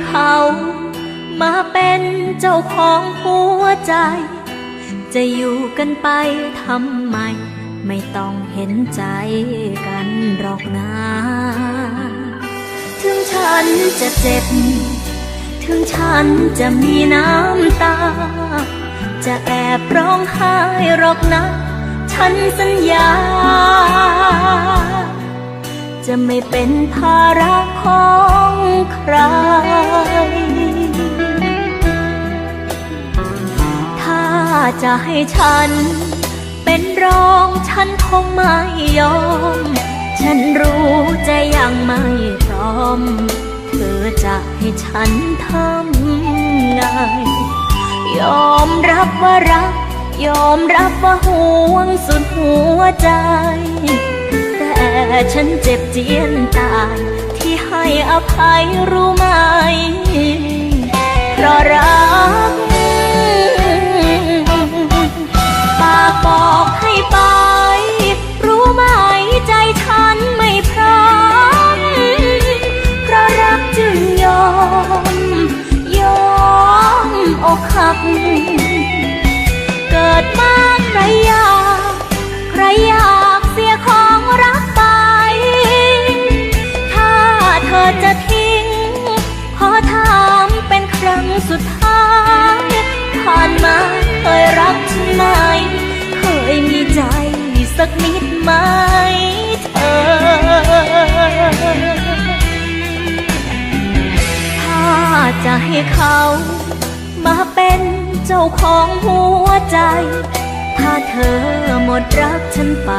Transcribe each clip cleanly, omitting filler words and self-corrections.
เขามาเป็นเจ้าของหัวใจจะอยู่กันไปทำไมไม่ต้องเห็นใจกันหรอกนะถึงฉันจะเจ็บถึงฉันจะมีน้ำตาจะแอบร้องไห้หรอกนะฉันสัญญาจะไม่เป็นภาระของใครถ้าจะให้ฉันเป็นรองฉันคงไม่ยอมฉันรู้ใจยังไม่พร้อมเธอจะให้ฉันทำไงยอมรับว่ารักยอมรับว่าห่วงสุดหัวใจแต่ฉันเจ็บเจียนตายที่ให้อภัยรู้ไหมเพราะรักปากบอกให้ไปรู้ไหมใจฉันไม่พร้อมเพราะรักจึงยอมอกหักเกิดมาใครอยากเสียของรักไปถ้าเธอจะทิ้งขอถามเป็นครั้งสุดท้ายผ่านมาเคยรักฉันไหมเคยมีใจสักนิดไหมเธอถ้าจะให้เขามาเป็นเจ้าของหัวใจถ้าเธอหมดรักฉันไป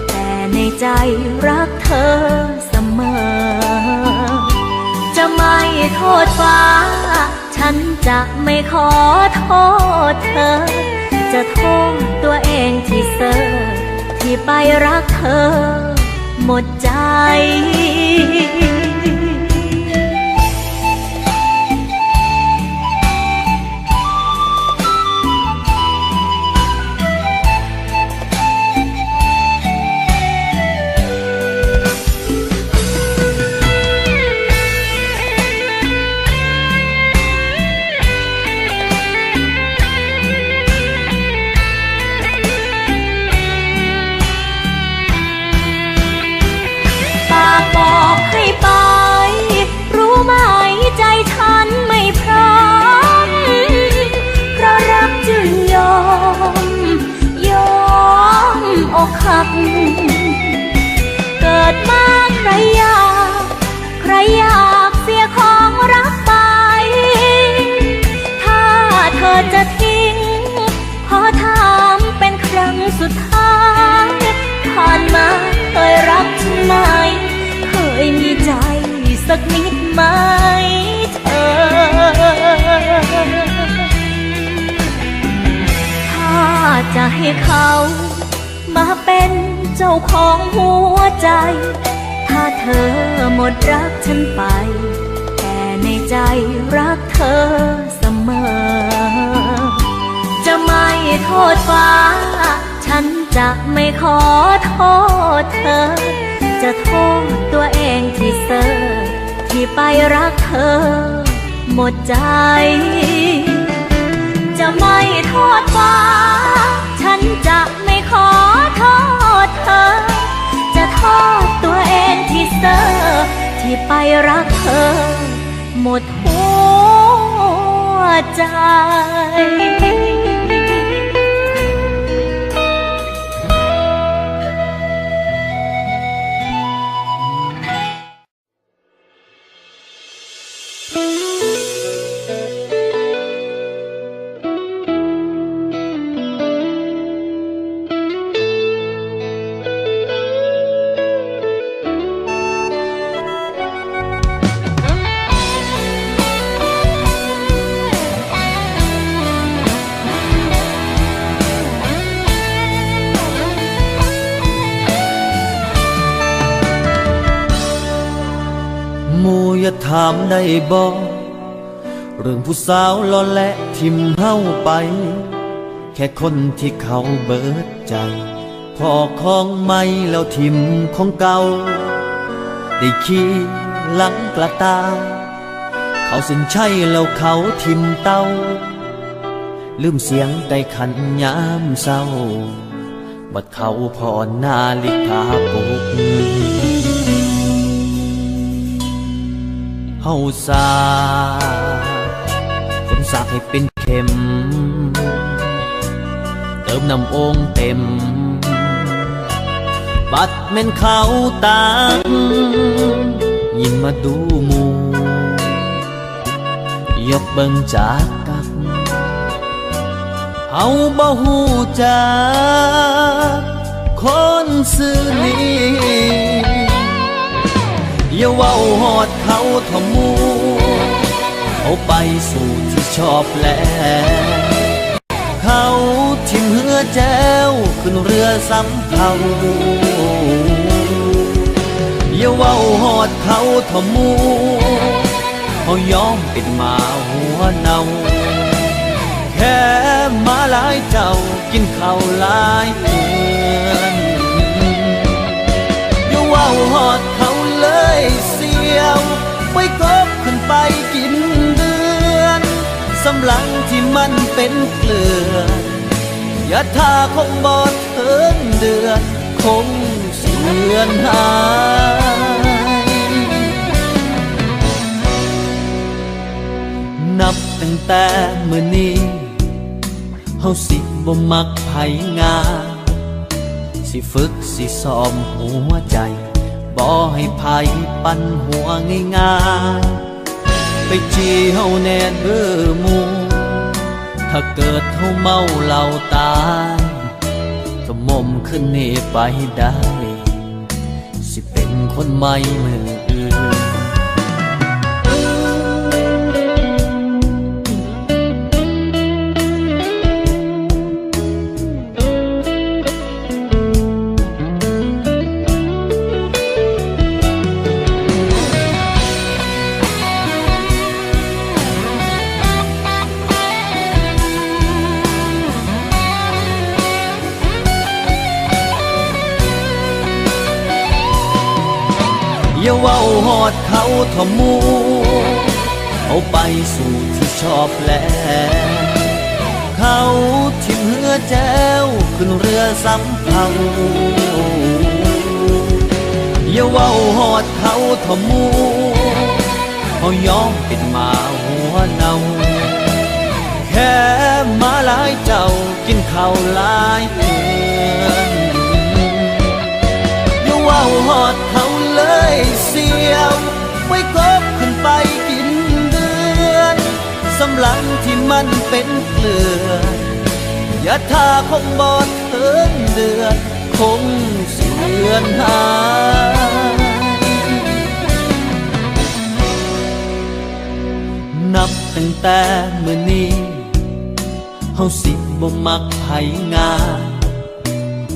แต่ในใจรักเธอเสมอจะไม่โทษฟ้าฉันจะไม่ขอโทษเธอจะโทษตัวเองที่เซ่อที่ไปรักเธอหมดใจบอกให้ไปรู้ไหมใจฉันไม่พร้อมเพราะรักจึงยอมอกหักเกิดมาใครอยากเสียของรักไปถ้าเธอจะทิ้งขอถามเป็นครั้งสุดท้ายผ่านมาเคยรักฉันไหมเคยมีใจสักนิดไหมเธอถ้าจะให้เขามาเป็นเจ้าของหัวใจถ้าเธอหมดรักฉันไปแต่ในใจรักเธอเสมอจะไม่โทษฟ้าฉันจะไม่ขอโทษเธอจะโทษตัวเองที่เซ่อที่ไปรักเธอหมดใจจะไม่โทษฟ้าฉันจะไม่ขอโทษเธอจะโทษตัวเองที่เซ่อที่ไปรักเธอหมดหัวใจอย่าถามได้บอกเรื่องผู้สาวหล่อและทิมเฮาไปแค่คนที่เขาเบิดใจพอของไม่แล้วทิมของเก่าได้ขี่หลังกระตาเข เขาสิ้นใช่แล้วเขาทิมเต้าลืมเสียงไก่ขันยามเศร้าบัดเขาพอนาฬิกาปลุกเฮาสาคนสากให้เป็นเข็มเติมน้ำโองเต็มบัดแม่นเขาตังยินมาดูหมูยกเบิ่งจากกันเฮาบ่ฮู้จักคนซื่อนี้อย่าเว้าฮอดเขาทอมูเอาไปสู่ที่ชอบแล้วเขาทิมเหือแจ้วขึ้นเรือสำเภาอย่าเว้าฮอดเขาทอมูเขายอมเป็นหมาหัวเนาแค่มาหลายเจ้ากินข้าวหลายเดือนอย่าเว้าฮอดเขาเลยเสียวไว้กบขึ้นไปกินเดือนสำหลังที่มันเป็นเกลืออย่าท่าคงบ่ถึงเดือนคงเสือนหายนับตั้งแต่มื้อนี้เฮาสิบ่มักไผงานสิฝึกสิซ้อมหัวใจบ่ให้ไผปั่นหัวง่ายๆไปจีเฮาแน่เด้อหมู่ถ้าเกิดเฮาเมาเหล้าตายก็มมขึ้นนี่ไปได้สิเป็นคนใหม่มื้ออื่นอย่าเว้าฮอดเขาทอมูเอาไปสู่ที่ชอบแล้วเขาทิมเหือแจ้วขึ้นเรือสำเภาอย่าเว้าฮอดเขาทอมูเขายอมเป็นหมาหัวเนาแค่มาหลายเจ้ากินข้าวหลายเดือนอย่าเว้าฮอดเขาเลยเสียวไว้กบขึ้นไปกินเดือนสำหลังที่มันเป็นเกลืออย่าท่าคงบ่ถึงเดือนคงเสือนหายนับตั้งแต่มื้อนี้เฮาสิบ่มักไผงาน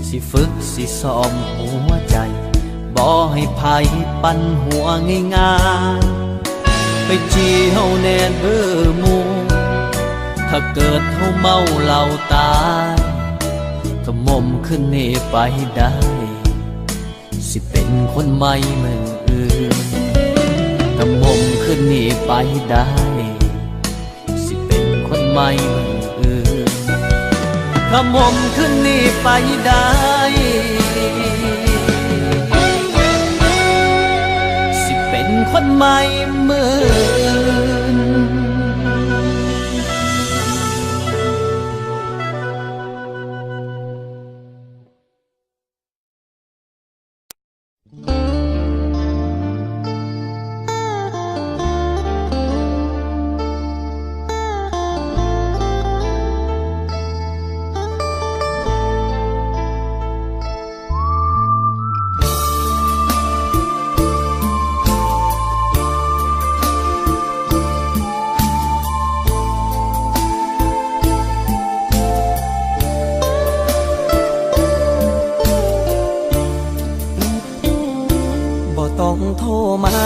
สิฝึกสิซ้อมหัวใจบ่ให้ไผปั่นหัวง่ายๆไปจีเฮาแน่เด้อหมู่ถ้าเกิดเฮาเมาเหล้าตายก็มมขึ้นนี่ไปได้สิเป็นคนใหม่มื้ออื่นก็มมขึ้นนี่ไปได้สิเป็นคนใหม่มื้ออื่นก็มมขึ้นนี่ไปได้คนใหม่มือต้องโทรมา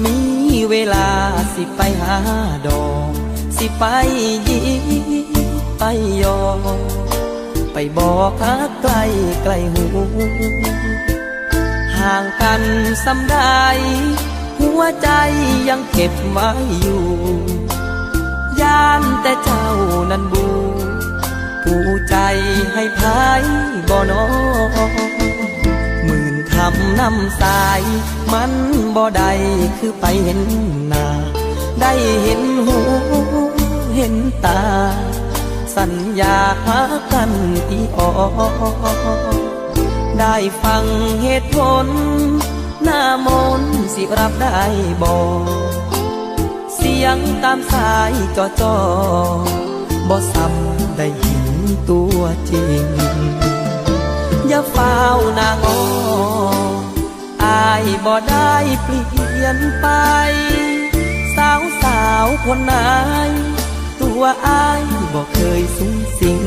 มีเวลาสิไปหาดอกสิไปยิไปยอไปบอกหาไกลไกลหูห่างกันสำได้ค หัวใจยังเก็บไว้อยู่ย่านแต่เจ้านั้นบูผู้ใจให้พายบ่นอหมื่นคำนำสายมันบ่ได้คือไปเห็นหน้าได้เห็นหูเห็นตาสัญญาหากันอีออได้ฟังเหตุผลหน้ามนสิรับได้บ่เสียงตามสายจ่อบ่ซ้ำได้เห็นตัวจริงอย่าเฝ้านางออายบ่ได้เปลี่ยนไปสาวคนไหนตัวอายบ่เคยสูงสิง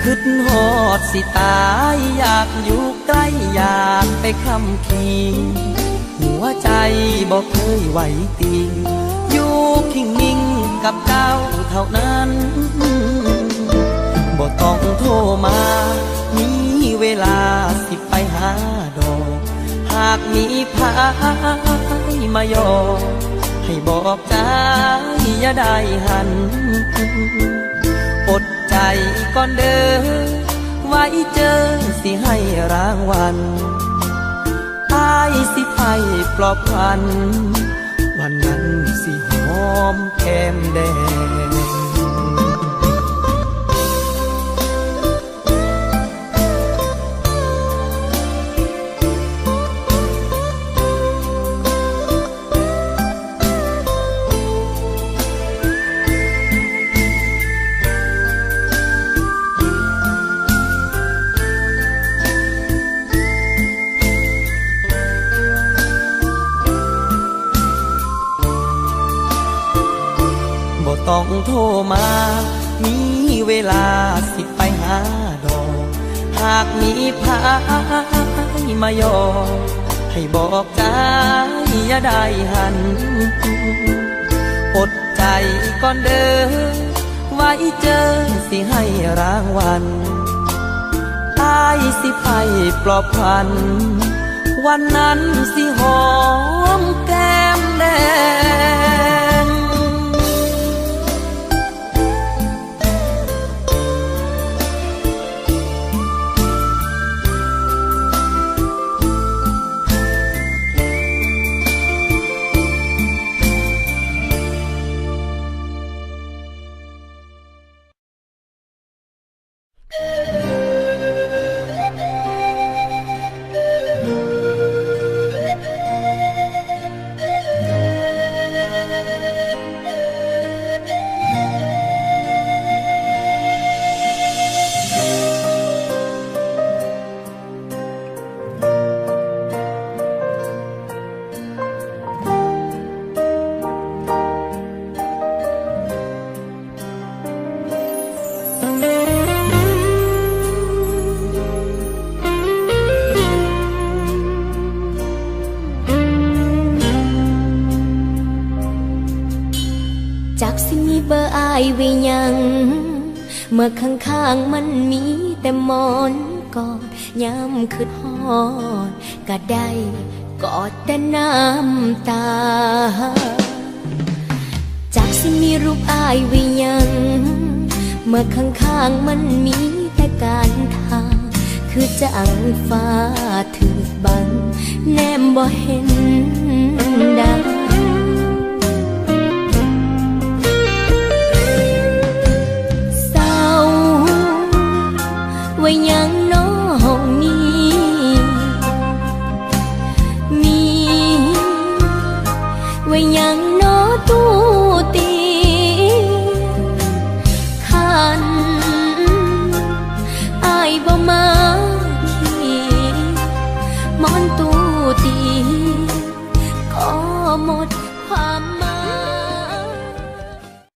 คิดฮอดสิตายอยากอยู่ใกล้อยากไปคำคีหัวใจบ่เคยไหวติงอยู่คิงนิ่งกับเจ้าเท่านั้นบ่ต้องโทรมามีเวลาสิไปหาดอกหากมีพายมายอให้บอกใจอย่าได้หันอดใจก่อนเด้อไว้เจอสิให้รางวัลอายสิไปปลอบขวัญวันนั้นสิหอมแก้มแดงต้องโทรมามีเวลาสิไปหาดอกหากมีพายมายอให้บอกใจอย่าได้หันอดใจก่อนเด้อไว้เจอสิให้รางวัลอายสิไปปลอบขวัญวันนั้นสิหอมแก้มแดงจากสิมีเบอร์อายไว้ยังเมื่อข้างๆมันมีแต่หมอนกอดย้ำคืดฮอดก็ได้กอดแต่น้ำตาจากสิมีรูปอายไว้ยังเมื่อข้างๆมันมีแต่การทาคือจังฟ้าถือบังแนมบ่เห็นดาวไว้ยังน้องห้องนี้มีไว้ยังน้อตู้ตีขันอายบ่มาที่มอนตู้ตีก็หมดความหมาย